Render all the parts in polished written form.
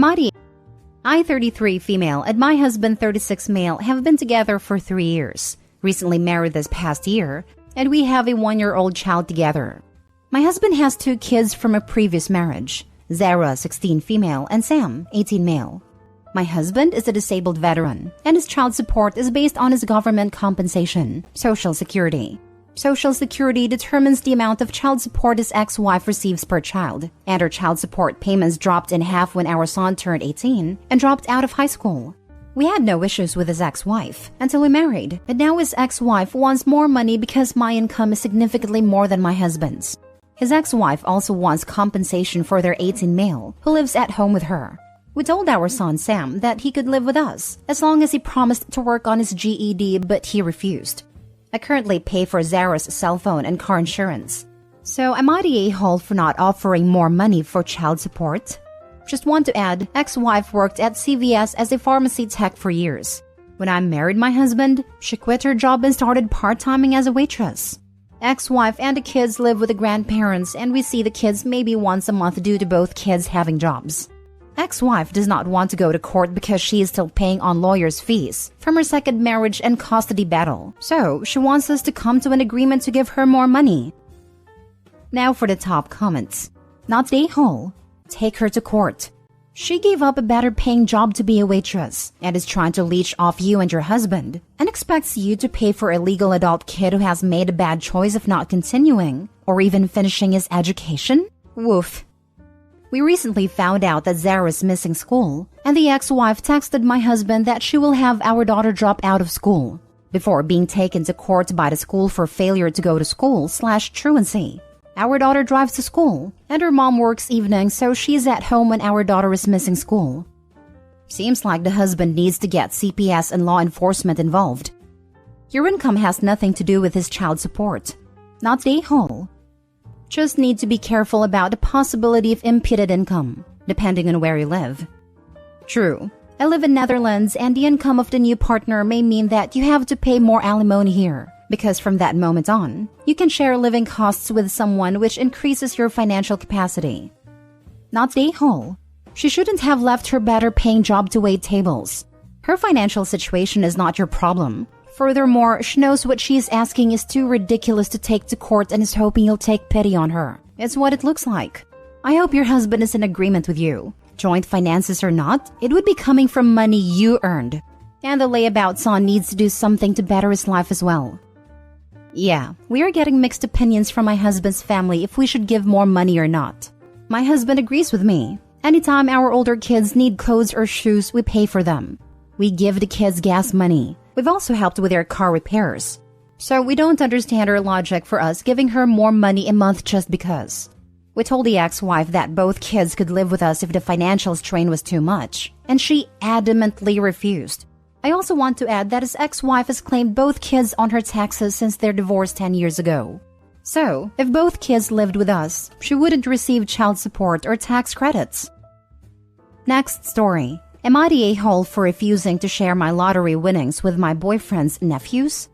I, 33 female, and my husband, 36 male, have been together for 3 years. Recently married this past year, and we have a 1-year-old child together. My husband has 2 kids from a previous marriage, Zara, 16 female, and Sam, 18 male. My husband is a disabled veteran, and his child support is based on his government compensation, Social Security. Social Security determines the amount of child support his ex-wife receives per child, and her child support payments dropped in half when our son turned 18 and dropped out of high school. We had no issues with his ex-wife until we married, and now his ex-wife wants more money because my income is significantly more than my husband's. His ex-wife also wants compensation for their 18 male, who lives at home with her. We told our son Sam that he could live with us, as long as he promised to work on his GED, but he refused. I currently pay for Zara's cell phone and car insurance. So am I the a-hole for not offering more money for child support? Just want to add, ex-wife worked at CVS as a pharmacy tech for years. When I married my husband, she quit her job and started part-timing as a waitress. Ex-wife and the kids live with the grandparents, and we see the kids maybe once a month due to both kids having jobs. Ex-wife does not want to go to court because she is still paying on lawyers' fees from her second marriage and custody battle. So, she wants us to come to an agreement to give her more money. Now for the top comments. Not the a-hole. Take her to court. She gave up a better paying job to be a waitress and is trying to leech off you and your husband and expects you to pay for a legal adult kid who has made a bad choice of not continuing or even finishing his education? Woof. We recently found out that Zara is missing school, and the ex-wife texted my husband that she will have our daughter drop out of school before being taken to court by the school for failure to go to school/truancy. Our daughter drives to school, and her mom works evenings, so she's at home when our daughter is missing school. Seems like the husband needs to get CPS and law enforcement involved. Your income has nothing to do with his child support. Not the a-hole. Just need to be careful about the possibility of imputed income, depending on where you live. True, I live in Netherlands, and the income of the new partner may mean that you have to pay more alimony here, because from that moment on, you can share living costs with someone, which increases your financial capacity. Not the a-hole. She shouldn't have left her better paying job to wait tables. Her financial situation is not your problem. Furthermore, she knows what she is asking is too ridiculous to take to court and is hoping you'll take pity on her. It's what it looks like. I hope your husband is in agreement with you. Joint finances or not, it would be coming from money you earned. And the layabout son needs to do something to better his life as well. Yeah, we are getting mixed opinions from my husband's family if we should give more money or not. My husband agrees with me. Anytime our older kids need clothes or shoes, we pay for them. We give the kids gas money. We've also helped with their car repairs. So we don't understand her logic for us giving her more money a month just because. We told the ex-wife that both kids could live with us if the financial strain was too much, and she adamantly refused. I also want to add that his ex-wife has claimed both kids on her taxes since their divorce 10 years ago. So, if both kids lived with us, she wouldn't receive child support or tax credits. Next story. Am I the a-hole for refusing to share my lottery winnings with my boyfriend's nephews?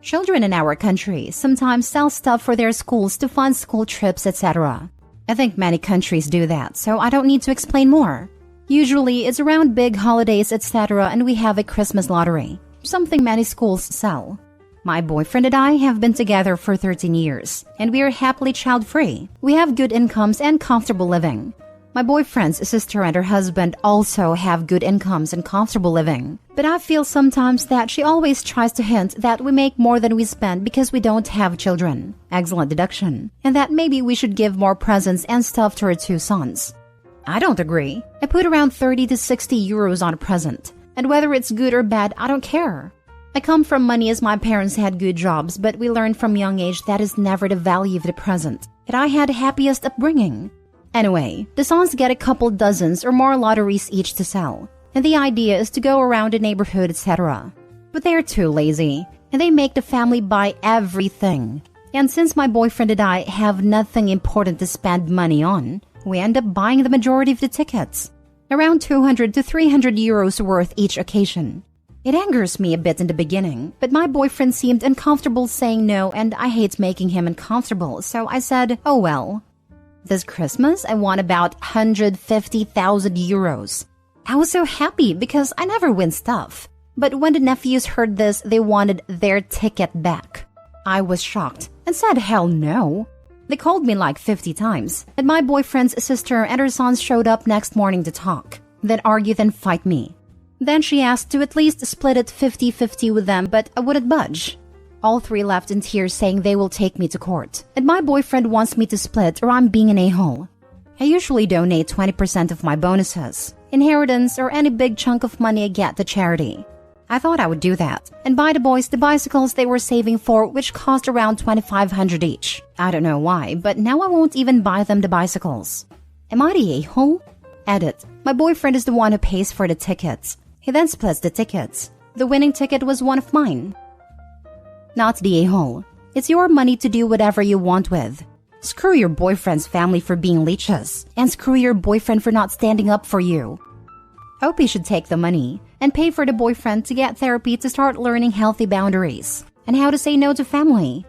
Children in our country sometimes sell stuff for their schools to fund school trips, etc. I think many countries do that, so I don't need to explain more. Usually, it's around big holidays, etc., and we have a Christmas lottery, something many schools sell. My boyfriend and I have been together for 13 years, and we are happily child-free. We have good incomes and comfortable living. My boyfriend's sister and her husband also have good incomes and comfortable living. But I feel sometimes that she always tries to hint that we make more than we spend because we don't have children. Excellent deduction. And that maybe we should give more presents and stuff to her 2 sons. I don't agree. I put around 30 to 60 euros on a present. And whether it's good or bad, I don't care. I come from money as my parents had good jobs, but we learned from young age that is never the value of the present. And I had the happiest upbringing. Anyway, the sons get a couple dozens or more lotteries each to sell, and the idea is to go around the neighborhood, etc. But they're too lazy, and they make the family buy everything. And since my boyfriend and I have nothing important to spend money on, we end up buying the majority of the tickets, around 200 to 300 euros worth each occasion. It angers me a bit in the beginning, but my boyfriend seemed uncomfortable saying no, and I hate making him uncomfortable, so I said, oh well. This Christmas, I won about 150,000 euros. I was so happy because I never win stuff. But when the nephews heard this, they wanted their ticket back. I was shocked and said hell no. They called me like 50 times, and my boyfriend's sister and her sons showed up next morning to talk, then argue, then fight me. Then she asked to at least split it 50-50 with them, but I wouldn't budge. All three left in tears saying they will take me to court, and my boyfriend wants me to split or I'm being an a-hole. I usually donate 20% of my bonuses, inheritance, or any big chunk of money I get to charity. I thought I would do that and buy the boys the bicycles they were saving for, which cost around 2,500 each. I don't know why, but now I won't even buy them the bicycles. Am I the a-hole? Edit. My boyfriend is the one who pays for the tickets. He then splits the tickets. The winning ticket was one of mine. Not the a-hole. It's your money to do whatever you want with. Screw your boyfriend's family for being leeches, and screw your boyfriend for not standing up for you. OP should take the money and pay for the boyfriend to get therapy to start learning healthy boundaries and how to say no to family.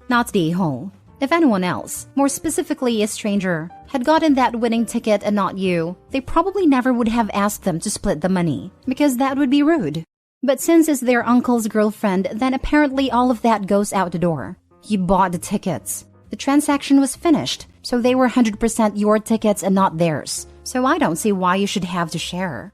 Not the a-hole. If anyone else, more specifically a stranger, had gotten that winning ticket and not you, they probably never would have asked them to split the money, because that would be rude. But since it's their uncle's girlfriend, then apparently all of that goes out the door. You bought the tickets. The transaction was finished, so they were 100% your tickets and not theirs. So I don't see why you should have to share.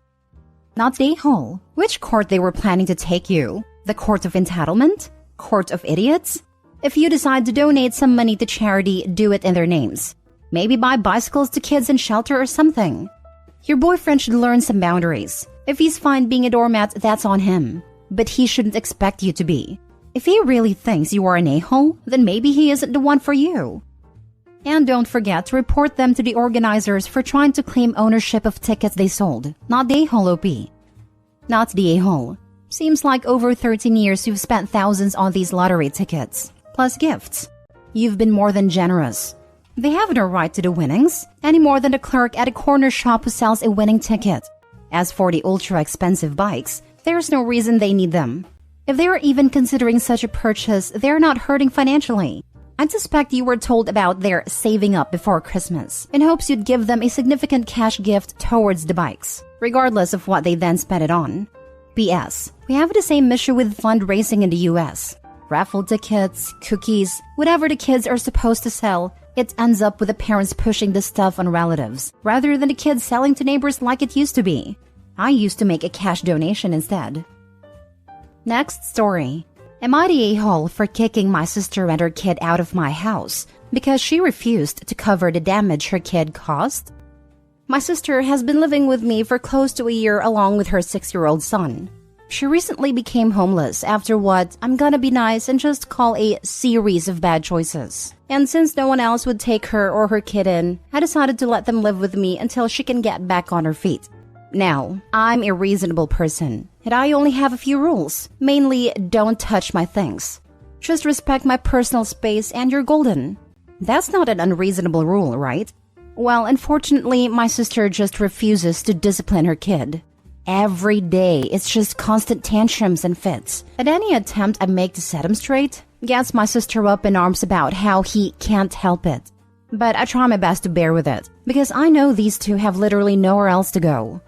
Not the a-hole. Which court they were planning to take you? The court of entitlement? Court of idiots? If you decide to donate some money to charity, do it in their names. Maybe buy bicycles to kids in shelter or something. Your boyfriend should learn some boundaries. If he's fine being a doormat, that's on him. But he shouldn't expect you to be. If he really thinks you are an a-hole, then maybe he isn't the one for you. And don't forget to report them to the organizers for trying to claim ownership of tickets they sold, not the a-hole OP. Not the a-hole. Seems like over 13 years you've spent thousands on these lottery tickets, plus gifts. You've been more than generous. They have no right to the winnings, any more than the clerk at a corner shop who sells a winning ticket. As for the ultra-expensive bikes, there's no reason they need them. If they are even considering such a purchase, they're not hurting financially. I'd suspect you were told about their saving up before Christmas in hopes you'd give them a significant cash gift towards the bikes, regardless of what they then spent it on. P.S. We have the same issue with fundraising in the US. Raffle tickets, cookies, whatever the kids are supposed to sell, it ends up with the parents pushing the stuff on relatives, rather than the kids selling to neighbors like it used to be. I used to make a cash donation instead. Next story. Am I the a-hole for kicking my sister and her kid out of my house because she refused to cover the damage her kid caused? My sister has been living with me for close to a year along with her 6-year-old son. She recently became homeless after what I'm gonna be nice and just call a series of bad choices. And since no one else would take her or her kid in, I decided to let them live with me until she can get back on her feet. Now, I'm a reasonable person, and I only have a few rules. Mainly, don't touch my things. Just respect my personal space and you're golden. That's not an unreasonable rule, right? Well, unfortunately, my sister just refuses to discipline her kid. Every day, it's just constant tantrums and fits. And any attempt I make to set him straight gets my sister up in arms about how he can't help it. But I try my best to bear with it, because I know these two have literally nowhere else to go.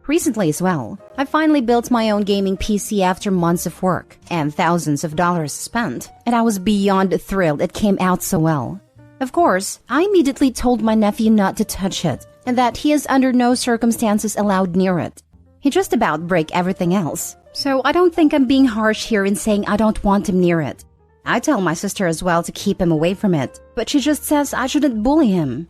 Recently as well, I finally built my own gaming PC after months of work and thousands of dollars spent, and I was beyond thrilled it came out so well. Of course, I immediately told my nephew not to touch it, and that he is under no circumstances allowed near it. He just about break everything else, so I don't think I'm being harsh here in saying I don't want him near it. I tell my sister as well to keep him away from it, but she just says I shouldn't bully him.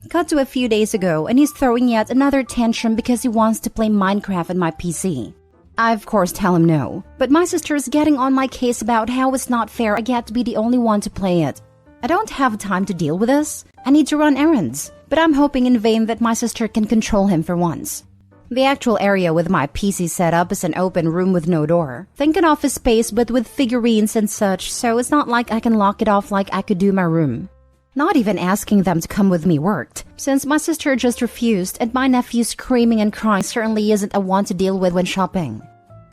Cut to a few days ago, and he's throwing yet another tantrum because he wants to play Minecraft on my PC. I of course tell him no, but my sister is getting on my case about how it's not fair I get to be the only one to play it. I don't have time to deal with this. I need to run errands, but I'm hoping in vain that my sister can control him for once. The actual area with my PC set up is an open room with no door. Think an office space but with figurines and such, so it's not like I can lock it off like I could do my room. Not even asking them to come with me worked, since my sister just refused and my nephew screaming and crying certainly isn't a one to deal with when shopping.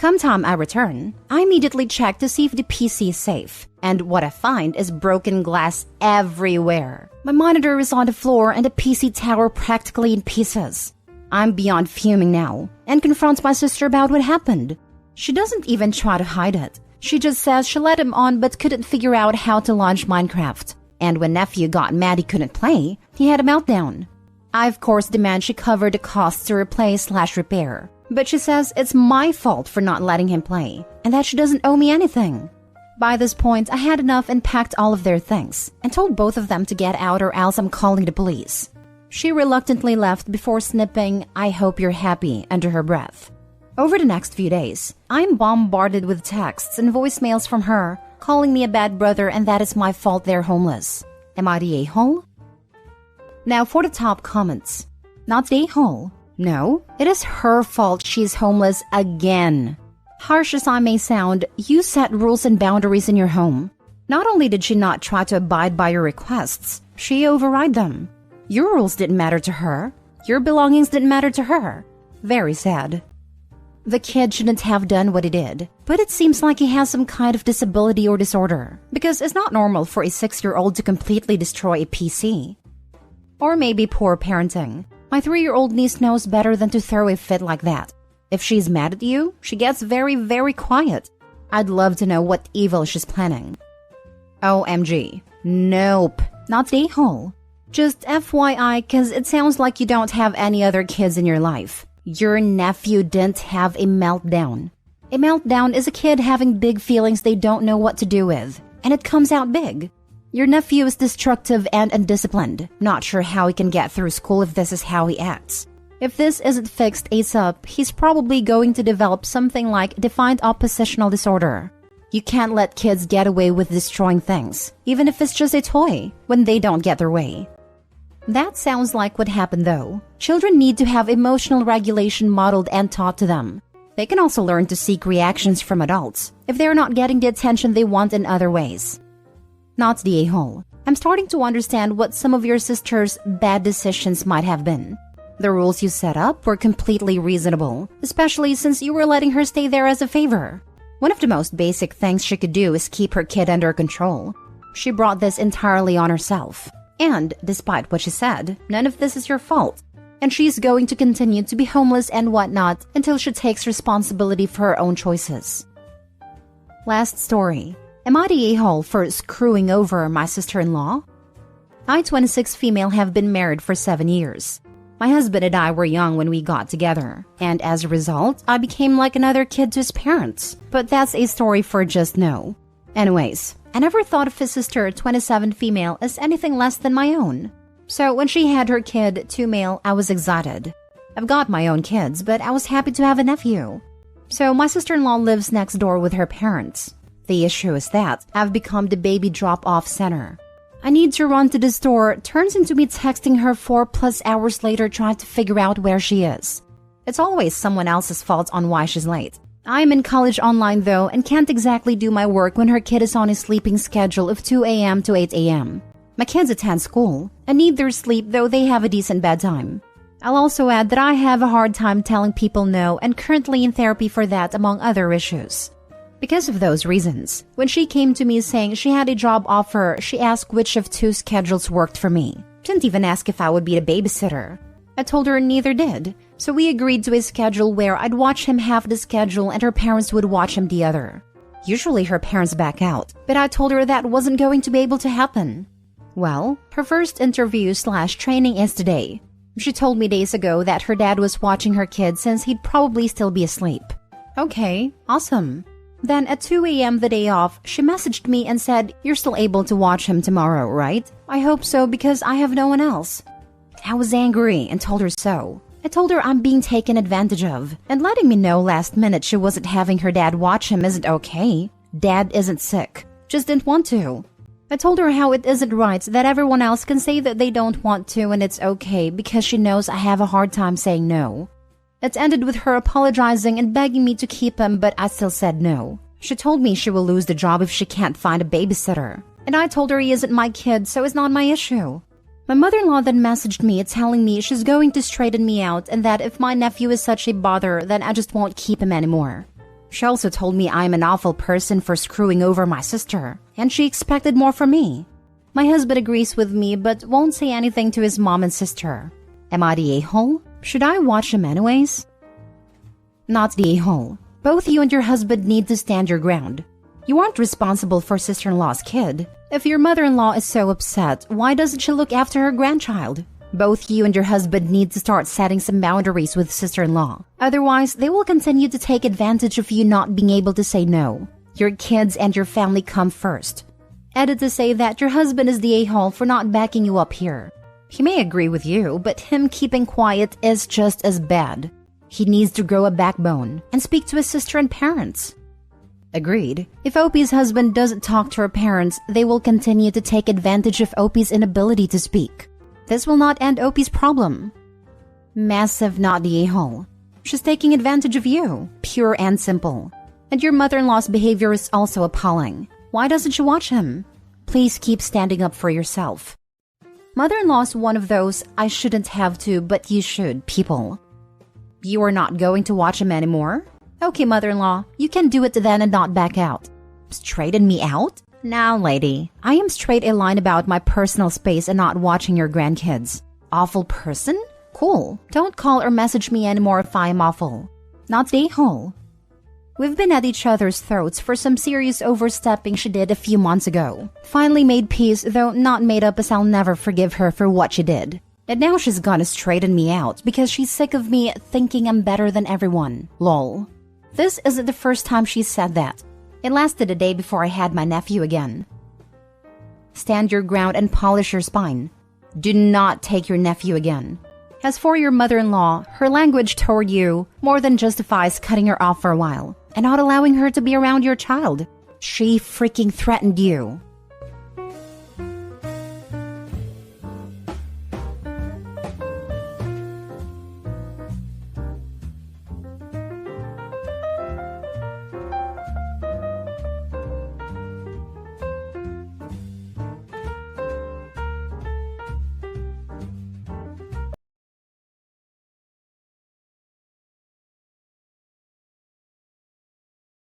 Come time I return, I immediately check to see if the PC is safe, and what I find is broken glass everywhere. My monitor is on the floor and the PC tower practically in pieces. I'm beyond fuming now and confronts my sister about what happened. She doesn't even try to hide it. She just says she let him on but couldn't figure out how to launch Minecraft. And when nephew got mad he couldn't play, he had a meltdown. I of course demand she cover the costs to replace/repair. But she says it's my fault for not letting him play, and that she doesn't owe me anything. By this point, I had enough and packed all of their things, and told both of them to get out or else I'm calling the police. She reluctantly left before snipping, "I hope you're happy," under her breath. Over the next few days, I'm bombarded with texts and voicemails from her, calling me a bad brother and that it's my fault they're homeless. Am I the a-hole? Now for the top comments. Not the a-hole. No, it is her fault she's homeless again. Harsh as I may sound, you set rules and boundaries in your home. Not only did she not try to abide by your requests, she override them. Your rules didn't matter to her. Your belongings didn't matter to her. Very sad. The kid shouldn't have done what he did, but it seems like he has some kind of disability or disorder, because it's not normal for a 6-year-old to completely destroy a PC. Or maybe poor parenting. My 3-year-old niece knows better than to throw a fit like that. If she's mad at you, she gets very, very quiet. I'd love to know what evil she's planning. OMG. Nope. Not the a-hole. Just FYI, cause it sounds like you don't have any other kids in your life. Your nephew didn't have a meltdown. A meltdown is a kid having big feelings they don't know what to do with, and it comes out big. Your nephew is destructive and undisciplined. Not sure how he can get through school if this is how he acts. If this isn't fixed ASAP, he's probably going to develop something like defiant oppositional disorder. You can't let kids get away with destroying things, even if it's just a toy, when they don't get their way. That sounds like what happened though. Children need to have emotional regulation modeled and taught to them. They can also learn to seek reactions from adults if they're not getting the attention they want in other ways. Not the a-hole. I'm starting to understand what some of your sister's bad decisions might have been. The rules you set up were completely reasonable, especially since you were letting her stay there as a favor. One of the most basic things she could do is keep her kid under control. She brought this entirely on herself. And, despite what she said, none of this is your fault. And she's going to continue to be homeless and whatnot until she takes responsibility for her own choices. Last story. Am I the a-hole for screwing over my sister-in-law? I, 26 female, have been married for 7 years. My husband and I were young when we got together, and as a result, I became like another kid to his parents. But that's a story for just now. Anyways, I never thought of his sister, 27 female, as anything less than my own. So when she had her kid, 2 male, I was excited. I've got my own kids, but I was happy to have a nephew. So my sister-in-law lives next door with her parents. The issue is that I've become the baby drop-off center. I need to run to the store turns into me texting her 4+ hours later trying to figure out where she is. It's always someone else's fault on why she's late. I'm in college online though and can't exactly do my work when her kid is on a sleeping schedule of 2 a.m. to 8 a.m. My kids attend school and need their sleep though they have a decent bedtime. I'll also add that I have a hard time telling people no and currently in therapy for that among other issues. Because of those reasons, when she came to me saying she had a job offer, she asked which of 2 schedules worked for me. Didn't even ask if I would be the babysitter. I told her neither did, so we agreed to a schedule where I'd watch him half the schedule and her parents would watch him the other. Usually her parents back out, but I told her that wasn't going to be able to happen. Well, her first interview/training is today. She told me days ago that her dad was watching her kid since he'd probably still be asleep. Okay, awesome. Then at 2 a.m. the day off, she messaged me and said, "You're still able to watch him tomorrow, right?" I hope so because I have no one else. I was angry and told her so. I told her I'm being taken advantage of, and letting me know last minute she wasn't having her dad watch him isn't okay. Dad isn't sick, just didn't want to. I told her how it isn't right that everyone else can say that they don't want to and it's okay because she knows I have a hard time saying no. It ended with her apologizing and begging me to keep him, but I still said no. She told me she will lose the job if she can't find a babysitter. And I told her he isn't my kid, so it's not my issue. My mother-in-law then messaged me telling me she's going to straighten me out and that if my nephew is such a bother, then I just won't keep him anymore. She also told me I'm an awful person for screwing over my sister, and she expected more from me. My husband agrees with me but won't say anything to his mom and sister. Am I the a-hole? Should I watch him anyways? Not the a-hole. Both you and your husband need to stand your ground. You aren't responsible for sister-in-law's kid. If your mother-in-law is so upset, why doesn't she look after her grandchild? Both you and your husband need to start setting some boundaries with sister-in-law. Otherwise, they will continue to take advantage of you not being able to say no. Your kids and your family come first. Added to say that your husband is the a-hole for not backing you up here. He may agree with you, but him keeping quiet is just as bad. He needs to grow a backbone and speak to his sister and parents. Agreed. If Opie's husband doesn't talk to her parents, they will continue to take advantage of Opie's inability to speak. This will not end Opie's problem. Massive not the a-hole. She's taking advantage of you, pure and simple. And your mother-in-law's behavior is also appalling. Why doesn't she watch him? Please keep standing up for yourself. Mother-in-law's one of those I shouldn't have to, but you should people. You are not going to watch him anymore? Okay, mother-in-law, you can do it then and not back out. Straighten me out? Now, lady, I am straight a line about my personal space and not watching your grandkids. Awful person? Cool. Don't call or message me anymore if I am awful. Not the a-hole. We've been at each other's throats for some serious overstepping she did a few months ago. Finally made peace, though not made up, as I'll never forgive her for what she did. And now she's gonna straighten me out because she's sick of me thinking I'm better than everyone. Lol. This isn't the first time she's said that. It lasted a day before I had my nephew again. Stand your ground and polish your spine. Do not take your nephew again. As for your mother-in-law, her language toward you more than justifies cutting her off for a while and not allowing her to be around your child. She freaking threatened you.